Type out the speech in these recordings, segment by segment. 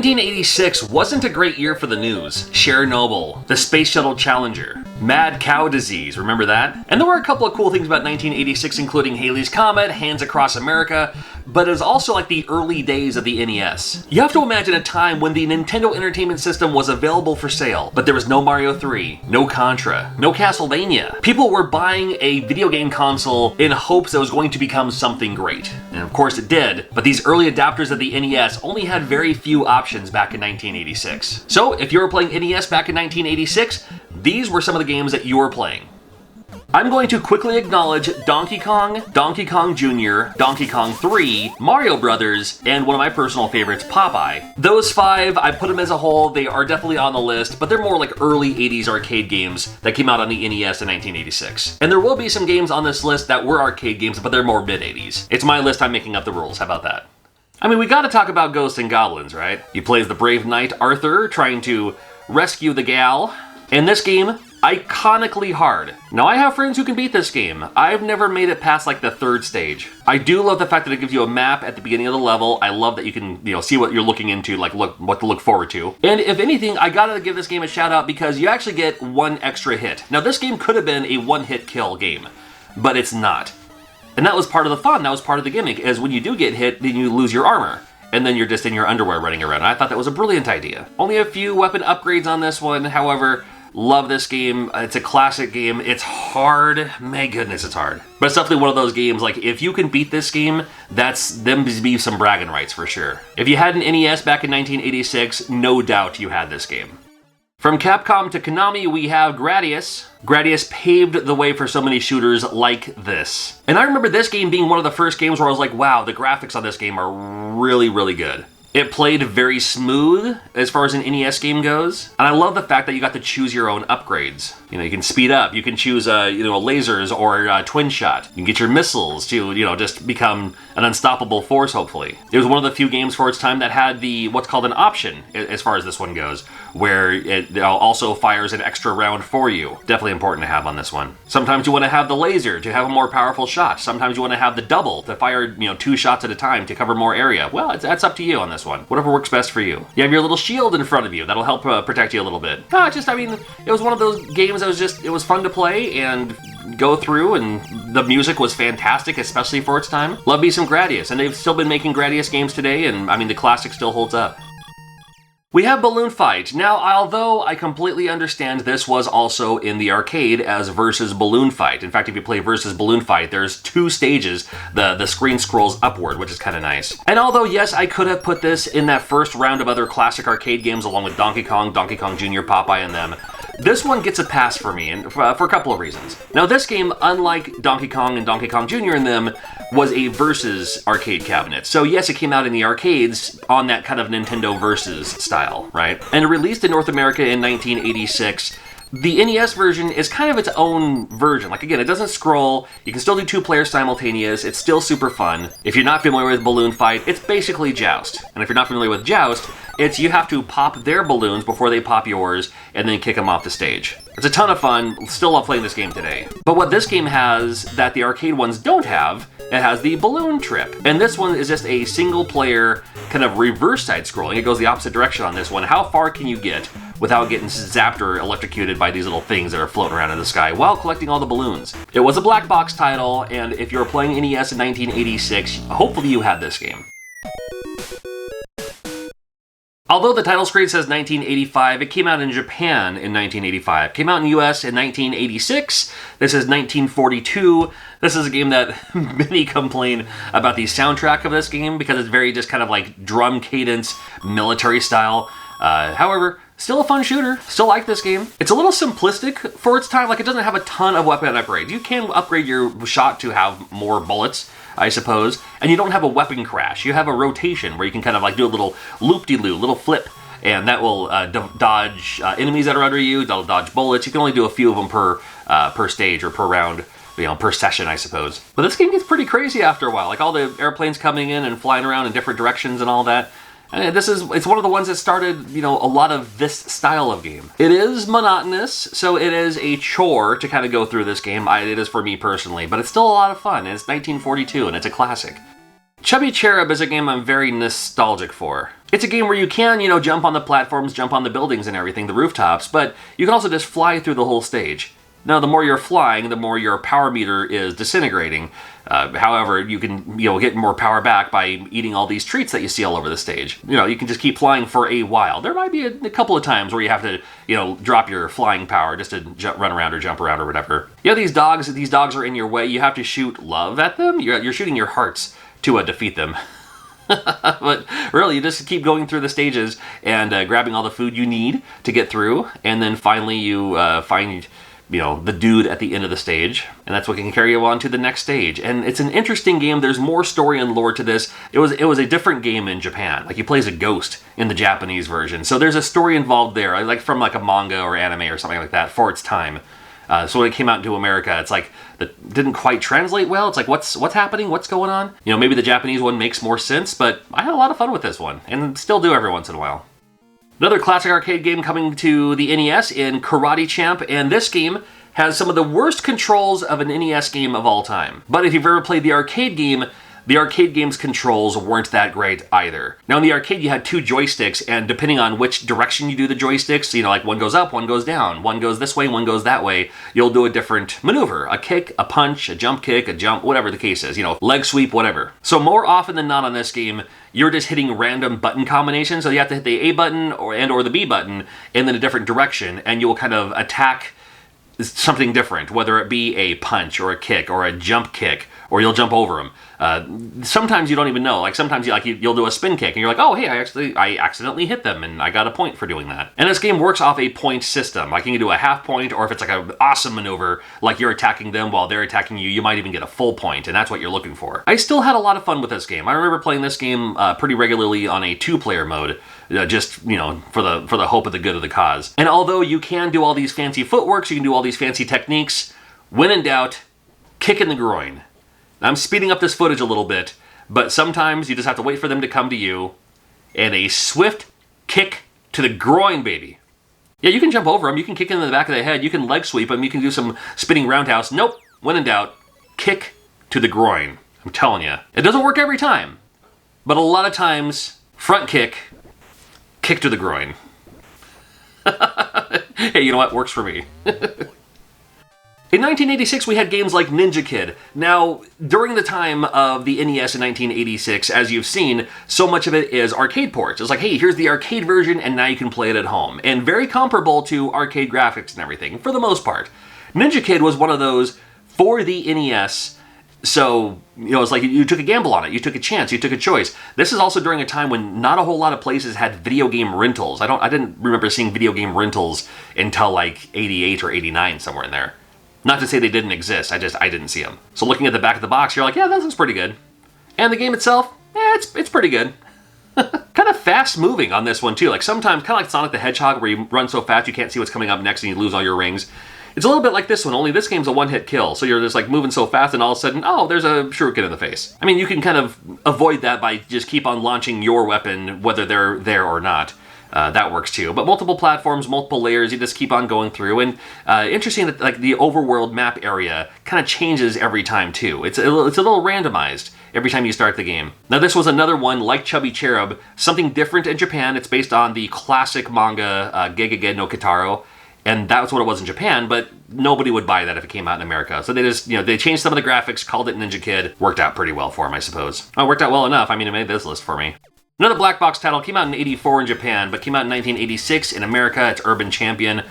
1986 wasn't a great year for the news. Chernobyl, the Space Shuttle Challenger, mad cow disease, remember that? And there were a couple of cool things about 1986, including Halley's Comet, Hands Across America, but it was also like the early days of the NES. You have to imagine a time when the Nintendo Entertainment System was available for sale, but there was no Mario 3, no Contra, no Castlevania. People were buying a video game console in hopes it was going to become something great. And of course it did, but these early adapters of the NES only had very few options back in 1986. So if you were playing NES back in 1986, these were some of the games that you were playing. I'm going to quickly acknowledge Donkey Kong, Donkey Kong Jr., Donkey Kong 3, Mario Brothers, and one of my personal favorites, Popeye. Those 5, I put them as a whole, they are definitely on the list, but they're more like early 80s arcade games that came out on the NES in 1986. And there will be some games on this list that were arcade games, but they're more mid-80s. It's my list, I'm making up the rules, how about that? I mean, we gotta talk about Ghosts and Goblins, right? He plays the brave knight Arthur, trying to rescue the gal. And this game, iconically hard. Now, I have friends who can beat this game. I've never made it past like the 3rd stage. I do love the fact that it gives you a map at the beginning of the level. I love that you can, see what you're looking into, like what to look forward to. And if anything, I gotta give this game a shout out because you actually get 1 extra hit. Now, this game could have been a 1-hit kill game, but it's not. And that was part of the fun, that was part of the gimmick, is when you do get hit, then you lose your armor. And then you're just in your underwear running around. I thought that was a brilliant idea. Only a few weapon upgrades on this one, however, love this game. It's a classic game. It's hard. My goodness, it's hard. But it's definitely one of those games, like, if you can beat this game, that's them to be some bragging rights for sure. If you had an NES back in 1986, no doubt you had this game. From Capcom to Konami, we have Gradius. Gradius paved the way for so many shooters like this. And I remember this game being one of the first games where I was like, wow, the graphics on this game are really, really good. It played very smooth as far as an NES game goes. And I love the fact that you got to choose your own upgrades. You can speed up, you can choose lasers or twin shot. You can get your missiles to, just become an unstoppable force, hopefully. It was one of the few games for its time that had what's called an option, as far as this one goes, where it also fires an extra round for you. Definitely important to have on this one. Sometimes you want to have the laser to have a more powerful shot. Sometimes you want to have the double to fire, 2 shots at a time to cover more area. Well, that's up to you on this one. Whatever works best for you. You have your little shield in front of you. That'll help protect you a little bit. It was one of those games that it was fun to play and go through, and the music was fantastic, especially for its time. Love me some Gradius, and they've still been making Gradius games today, and the classic still holds up. We have Balloon Fight. Now, although I completely understand this was also in the arcade as Versus Balloon Fight. In fact, if you play Versus Balloon Fight, there's 2 stages. The screen scrolls upward, which is kind of nice. And although, yes, I could have put this in that first round of other classic arcade games along with Donkey Kong, Donkey Kong Jr., Popeye, and them, this one gets a pass for me, and for a couple of reasons. Now, this game, unlike Donkey Kong and Donkey Kong Jr. and them, was a Versus arcade cabinet. So yes, it came out in the arcades on that kind of Nintendo Versus style, right? And it released in North America in 1986. The NES version is kind of its own version. Like, again, it doesn't scroll. You can still do 2 players simultaneous. It's still super fun. If you're not familiar with Balloon Fight, it's basically Joust. And if you're not familiar with Joust, it's you have to pop their balloons before they pop yours and then kick them off the stage. It's a ton of fun. Still love playing this game today. But what this game has that the arcade ones don't have, it has the balloon trip. And this one is just a single player kind of reverse side scrolling. It goes the opposite direction on this one. How far can you get without getting zapped or electrocuted by these little things that are floating around in the sky while collecting all the balloons? It was a black box title, and if you were playing NES in 1986, hopefully you had this game. Although the title screen says 1985, it came out in Japan in 1985. Came out in the US in 1986. This is 1942. This is a game that many complain about the soundtrack of this game because it's very just kind of like drum cadence, military style. However, still a fun shooter. Still like this game. It's a little simplistic for its time. Like, it doesn't have a ton of weapon upgrades. You can upgrade your shot to have more bullets, I suppose, and you don't have a weapon crash. You have a rotation where you can kind of like do a little loop-de-loo, little flip, and that will dodge enemies that are under you. That'll dodge bullets. You can only do a few of them per stage or per round, per session, I suppose. But this game gets pretty crazy after a while. Like, all the airplanes coming in and flying around in different directions and all that. And it's one of the ones that started, a lot of this style of game. It is monotonous, so it is a chore to kind of go through this game. It is for me personally, but it's still a lot of fun, and it's 1942, and it's a classic. Chubby Cherub is a game I'm very nostalgic for. It's a game where you can, jump on the platforms, jump on the buildings and everything, the rooftops, but you can also just fly through the whole stage. Now, the more you're flying, the more your power meter is disintegrating. However, you can, get more power back by eating all these treats that you see all over the stage. You can just keep flying for a while. There might be a couple of times where you have to, drop your flying power just to run around or jump around or whatever. These dogs are in your way. You have to shoot love at them. You're shooting your hearts to defeat them. But really, you just keep going through the stages and grabbing all the food you need to get through, and then finally you find the dude at the end of the stage, and that's what can carry you on to the next stage. And it's an interesting game. There's more story and lore to this. It was a different game in Japan. Like, you play as a ghost in the Japanese version, so there's a story involved there, like from like a manga or anime or something like that for its time. So when it came out into America, it's like that didn't quite translate well. It's like, what's happening? What's going on? Maybe the Japanese one makes more sense, but I had a lot of fun with this one, and still do every once in a while. Another classic arcade game coming to the NES in Karate Champ, and this game has some of the worst controls of an NES game of all time. But if you've ever played the arcade game, the arcade game's controls weren't that great either. Now, in the arcade, you had two joysticks, and depending on which direction you do the joysticks, like one goes up, one goes down, one goes this way, one goes that way, you'll do a different maneuver. A kick, a punch, a jump kick, a jump, whatever the case is, leg sweep, whatever. So more often than not on this game, you're just hitting random button combinations, so you have to hit the A button or the B button, and then a different direction, and you'll kind of attack something different, whether it be a punch or a kick or a jump kick, or you'll jump over them. Sometimes you don't even know. Like, sometimes you'll do a spin kick, and you're like, oh, hey, I accidentally hit them, and I got a point for doing that. And this game works off a point system. Like, you can do a half point, or if it's like an awesome maneuver, like you're attacking them while they're attacking you, you might even get a full point, and that's what you're looking for. I still had a lot of fun with this game. I remember playing this game pretty regularly on a two-player mode, just, for the hope of the good of the cause. And although you can do all these fancy footworks, you can do all these fancy techniques, when in doubt, kick in the groin. I'm speeding up this footage a little bit, but sometimes you just have to wait for them to come to you, and a swift kick to the groin, baby. Yeah, you can jump over them, you can kick in the back of the head, you can leg sweep them, you can do some spinning roundhouse. Nope, when in doubt, kick to the groin. I'm telling you. It doesn't work every time, but a lot of times, front kick, kick to the groin. Hey, you know what? Works for me. In 1986, we had games like Ninja Kid. Now, during the time of the NES in 1986, as you've seen, so much of it is arcade ports. It's like, hey, here's the arcade version, and now you can play it at home. And very comparable to arcade graphics and everything, for the most part. Ninja Kid was one of those for the NES, so, it's like you took a gamble on it, you took a chance, you took a choice. This is also during a time when not a whole lot of places had video game rentals. I didn't remember seeing video game rentals until like 88 or 89, somewhere in there. Not to say they didn't exist, I didn't see them. So looking at the back of the box, you're like, yeah, that looks pretty good. And the game itself, it's pretty good. Kind of fast moving on this one too. Like sometimes, kind of like Sonic the Hedgehog, where you run so fast you can't see what's coming up next and you lose all your rings. It's a little bit like this one, only this game's a one-hit kill. So you're just like moving so fast and all of a sudden, oh, there's a shuriken in the face. I mean, you can kind of avoid that by just keep on launching your weapon, whether they're there or not. That works too. But multiple platforms, multiple layers, you just keep on going through. And interesting that like the overworld map area kind of changes every time too. It's a little randomized every time you start the game. Now this was another one like Chubby Cherub, something different in Japan. It's based on the classic manga Gegege no Kitaro. And that's what it was in Japan, but nobody would buy that if it came out in America. So they just, they changed some of the graphics, called it Ninja Kid. Worked out pretty well for them, I suppose. Oh, it worked out well enough. I mean, it made this list for me. Another black box title came out in '84 in Japan, but came out in 1986 in America. It's Urban Champion.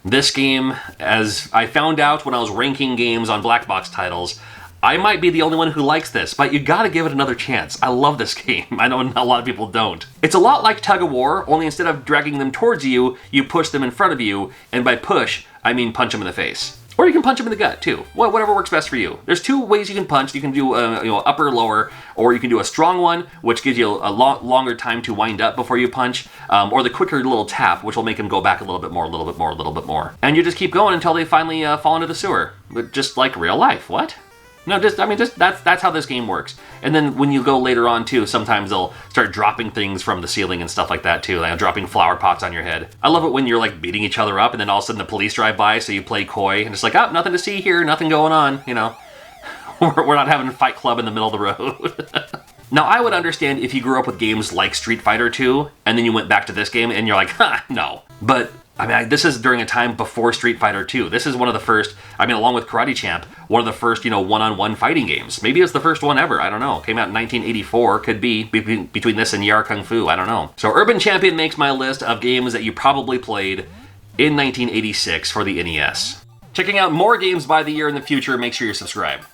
This game, as I found out when I was ranking games on black box titles, I might be the only one who likes this, but you gotta give it another chance. I love this game. I know a lot of people don't. It's a lot like Tug of War, only instead of dragging them towards you, you push them in front of you, and by push, I mean punch them in the face. Or you can punch them in the gut, too. Whatever works best for you. There's two ways you can punch. You can do upper, lower, or you can do a strong one, which gives you a longer time to wind up before you punch, or the quicker little tap, which will make them go back a little bit more, a little bit more, a little bit more. And you just keep going until they finally fall into the sewer. But just like real life. What? No, that's how this game works. And then when you go later on too, sometimes they'll start dropping things from the ceiling and stuff like that too, like dropping flower pots on your head. I love it when you're like beating each other up and then all of a sudden the police drive by, so you play coy and it's like, oh, nothing to see here, nothing going on, We're not having a fight club in the middle of the road. Now, I would understand if you grew up with games like Street Fighter 2, and then you went back to this game, and you're like, ha, no. But, I mean, this is during a time before Street Fighter 2. This is one of the first, I mean, along with Karate Champ, one of the first, one-on-one fighting games. Maybe it's the first one ever, I don't know. Came out in 1984, could be between this and Yar Kung Fu, I don't know. So Urban Champion makes my list of games that you probably played in 1986 for the NES. Checking out more games by the year in the future, make sure you're subscribed.